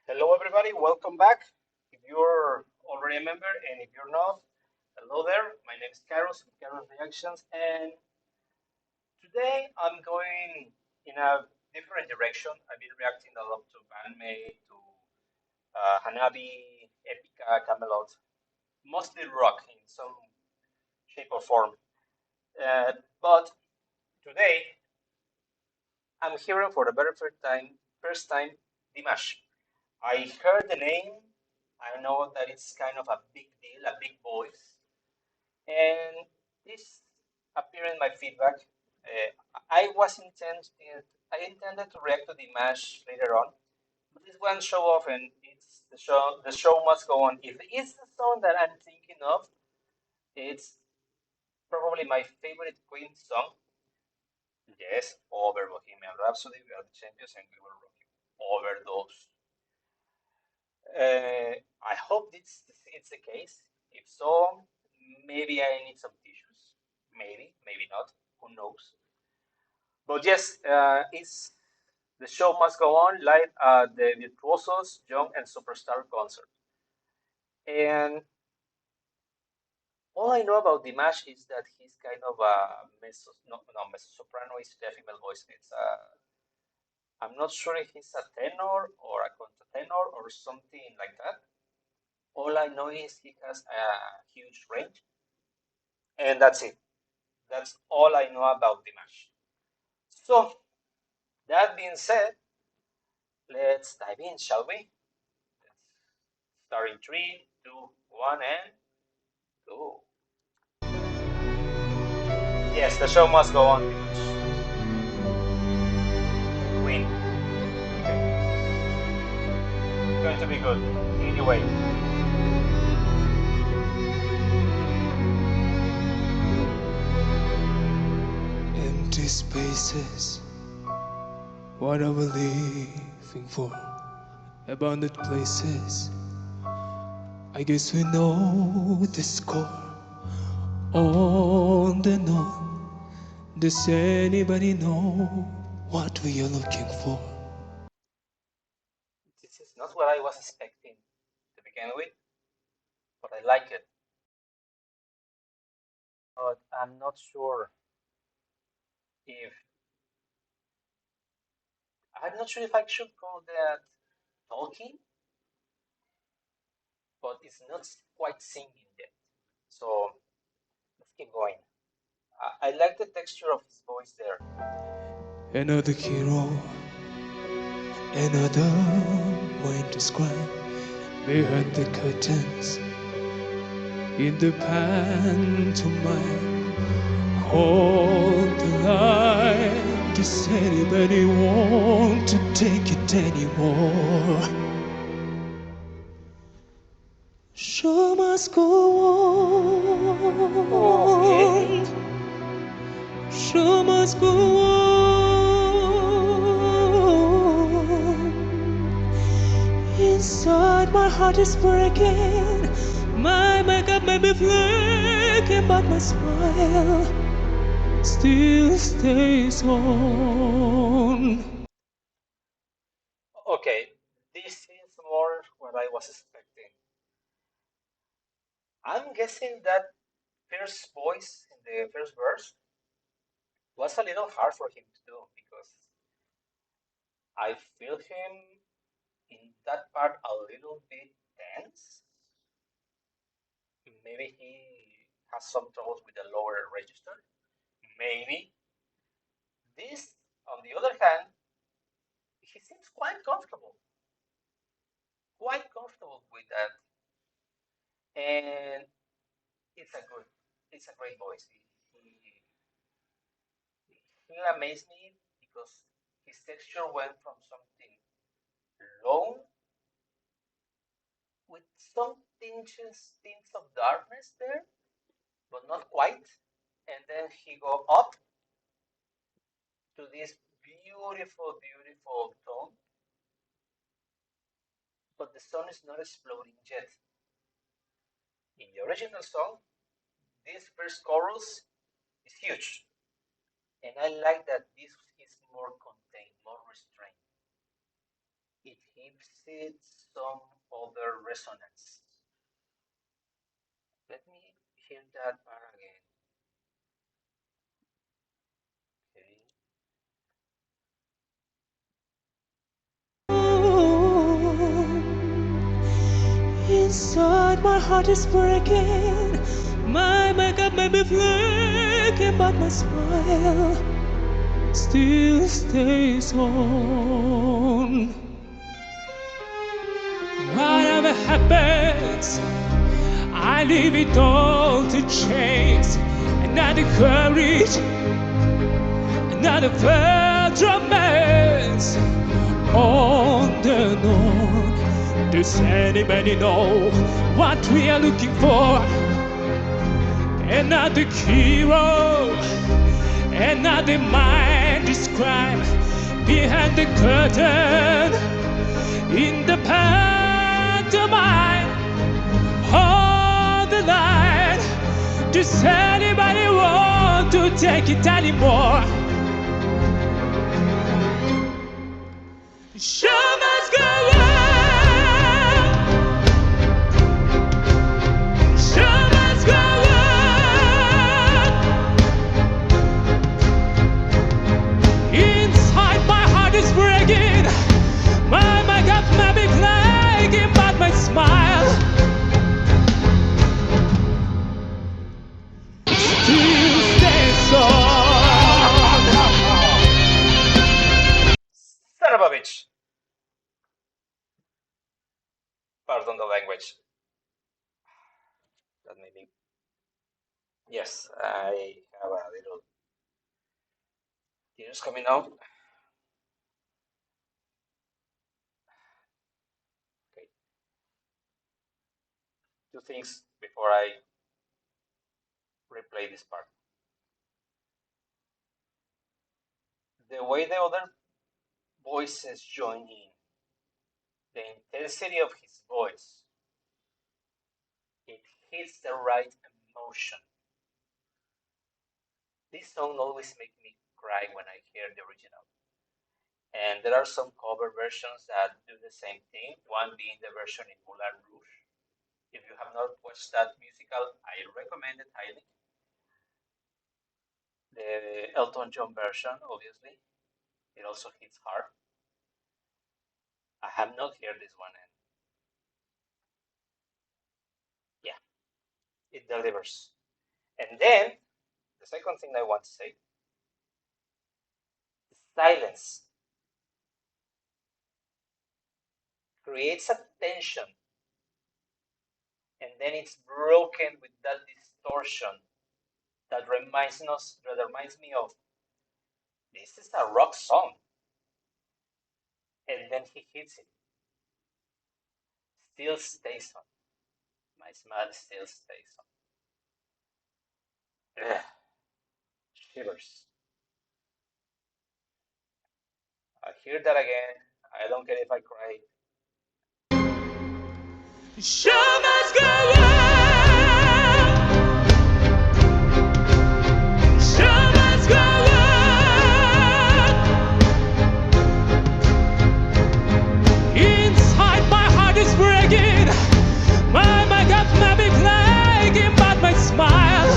Hello, everybody. Welcome back. If you're already a member, and if you're not, hello there. My name is Carlos from Carlos Reactions, and today I'm going in a different direction. I've been reacting a lot to Bandmate, to Hanabi, Epica, Camelot, mostly rock in some shape or form. But today I'm hearing for the very first time, Dimash. I heard the name. I know that it's kind of a big deal, a big voice. And this appeared in my feedback. I was intended, I intended to react to the match later on, but this one show off, and it's the show. The show must go on. If it's the song that I'm thinking of, it's probably my favorite Queen song. Yes, over Bohemian Rhapsody, we are the champions, and we will rock you. Overdose. I hope it's the case. If so, maybe I need some tissues. Maybe, maybe not. Who knows? But yes, it's the show must go on live at the Virtuosos Young and Superstar concert. And all I know about Dimash is that he's kind of a mezzo soprano is the female voice. I'm not sure if he's a tenor or a contratenor or something like that. All I know is he has a huge range, and that's it. That's all I know about Dimash. So, that being said, let's dive in, shall we? Let's start in three, two, one, and go. Yes, the show must go on, Dimash. Queen. Okay, it's going to be good. Anyway, Empty spaces, what are we living for? Abandoned places, I guess we know the score. On and on, does anybody know what we are looking for? this is not what I was expecting to begin with, but I like it. But I'm not sure if if I should call that talking, but it's not quite singing yet. So let's keep going. I like the texture of his voice there. Another hero, another mind to scribe behind the curtains in the pantomime. Hold the line. Does anybody want to take it anymore? Show must go Okay. on. Show must go on. Inside my heart is breaking. My makeup may be flaking, but my smile still stays on. Okay, this is more what I was expecting. I'm guessing that first voice in the first verse was a little hard for him to do because I feel him in that part a little bit tense. Maybe he has some troubles with the lower register. Maybe. This, on the other hand, he seems quite comfortable with that. And it's a good, it's a great voice. He amazed me because his texture went from something low with some tints of darkness there, but not quite. And then he go up to this beautiful tone, but the sun is not exploding yet. In the original song, this first chorus is huge, and I like that this is more contained, more restrained. it gives it some other resonance. Let me hear that part again. Okay. Inside my heart is breaking. My makeup may be flaking, but my smile still stays on. Whatever happens, I leave it all to chance. Another courage, another failed romance. On and on. Does anybody know what we are looking for? Another hero, another mind described behind the curtain in the pantomime on the line. Does anybody want to take it anymore? Show must go on. Show must go on. Inside my heart is breaking. My makeup may be flaking, but my smile still stays on. Son of a bitch! Pardon the language. That made me. Yes, I have a little tears coming out. Okay, two things before I replay this part. The way the other voices join in, the intensity of his voice, it hits the right emotion. This song always makes me cry when I hear the original. And there are some cover versions that do the same thing, one being the version in Moulin Rouge. If you have not watched that musical, I recommend it highly. The Elton John version, obviously, it also hits hard. I have not heard this one, and yeah, it delivers. And then the second thing I want to say, silence creates a tension, and then it's broken with that distortion that reminds me of this is a rock song, and then he hits it, still stays on. My smile still stays on. Ugh, shivers. I hear that again. I don't care if I cry. Show must go on. Show must go on. Inside my heart is breaking. My makeup may be flaking, but my smile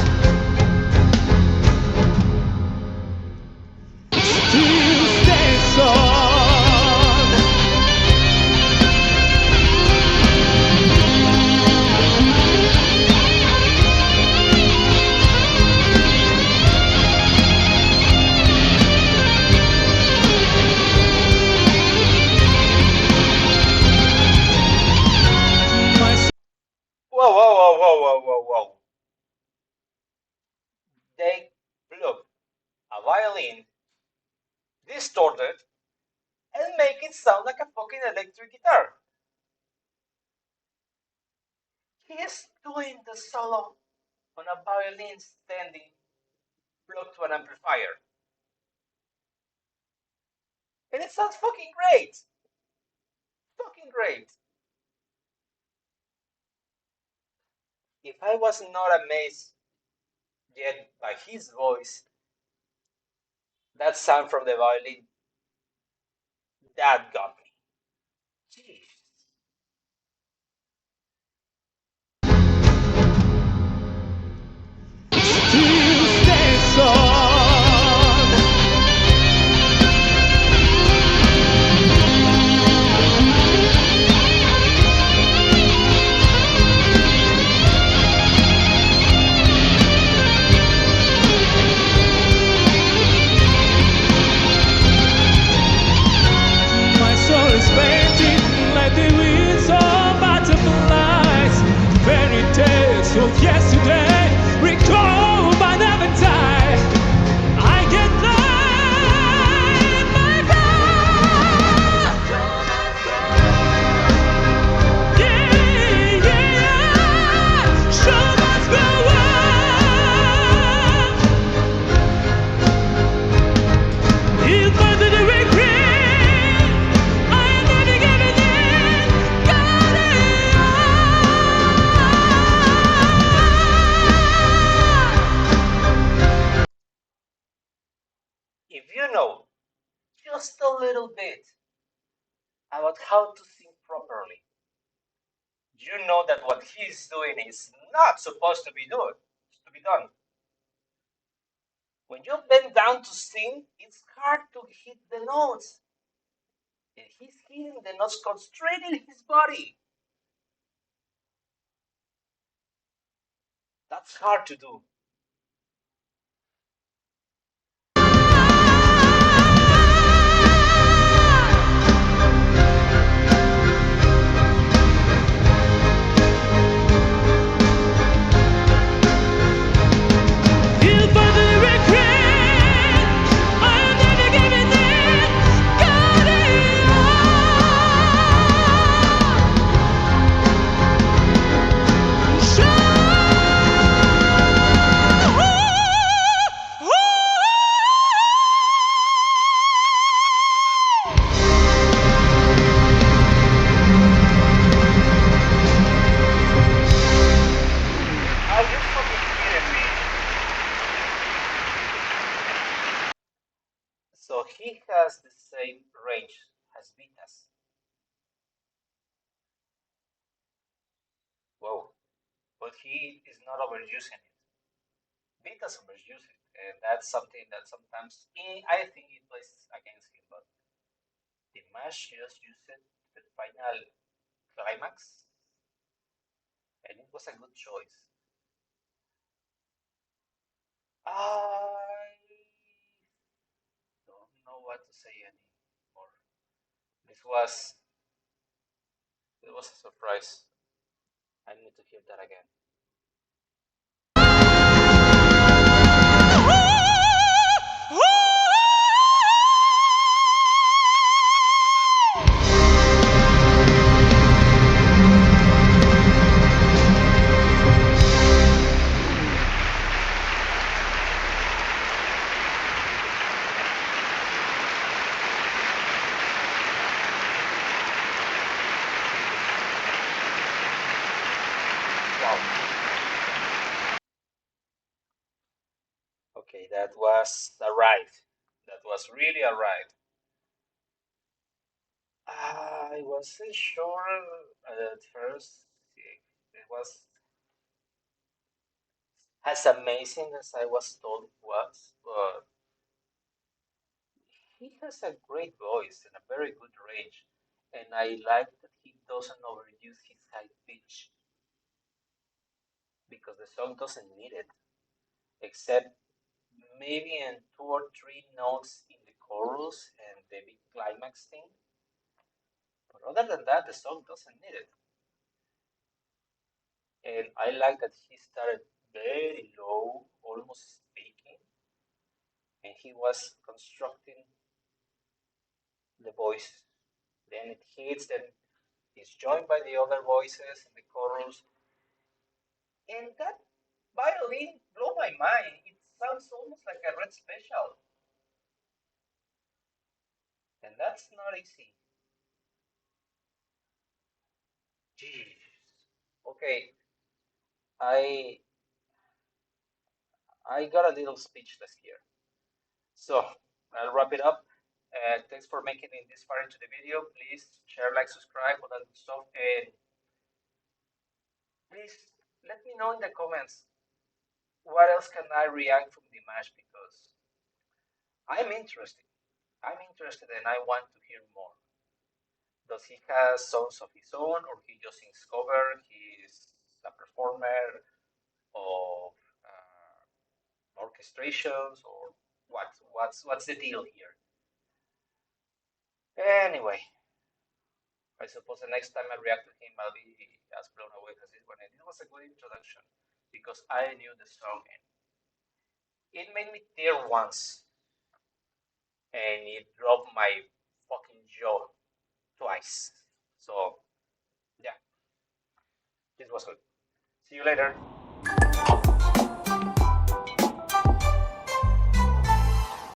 still stays on. My Whoa, whoa, whoa, whoa, whoa, whoa, whoa. They plug a violin, distort it, and make it sound like a fucking electric guitar. He is doing the solo on a violin standing plugged to an amplifier. And it sounds fucking great. Fucking great. If I was not amazed yet by his voice, that sound from the violin, that got me. just a little bit about how to sing properly. You know that what he's doing is not supposed to be done. When you bend down to sing, it's hard to hit the notes. And he's hitting the notes constraining his body. That's hard to do. Feel for the regret. I'll never give it in. Got it all. Are you fucking kidding me? So he has the same range as Vitas. Whoa. But he is not overusing it. Vitas overuse it. And that's something that sometimes I think it plays against him. But Dimash just used it to the final climax. And it was a good choice. I don't know what to say anymore. This was it was a surprise. I need to hear that again. Wow. Okay, that was a ride. That was really a ride. I wasn't sure at first if it was as amazing as I was told it was, but he has a great voice and a very good range, and I like that he doesn't overuse his high pitch because the song doesn't need it, except maybe in two or three notes in the chorus and the big climax thing. But other than that, the song doesn't need it. And I like that he started very low, almost speaking, and he was constructing the voice. Then it hits, then it's joined by the other voices in the chorus, and that violin blew my mind. It sounds almost like a red special, and that's not easy. Jeez. Okay, I I got a little speechless here. So I'll wrap it up. Thanks for making it this far into the video. Please share, like, subscribe, all that good stuff, and please let me know in the comments what else can I react from Dimash because I'm interested. I'm interested and I want to hear more. Does he have songs of his own or he just sings cover? He's a performer of orchestrations or what? What's the deal here? Anyway, I suppose the next time I react to him, I'll be as blown away as this one. And it was a good introduction because I knew the song and it made me tear once and it dropped my fucking jaw twice. So, yeah, this was good. See you later.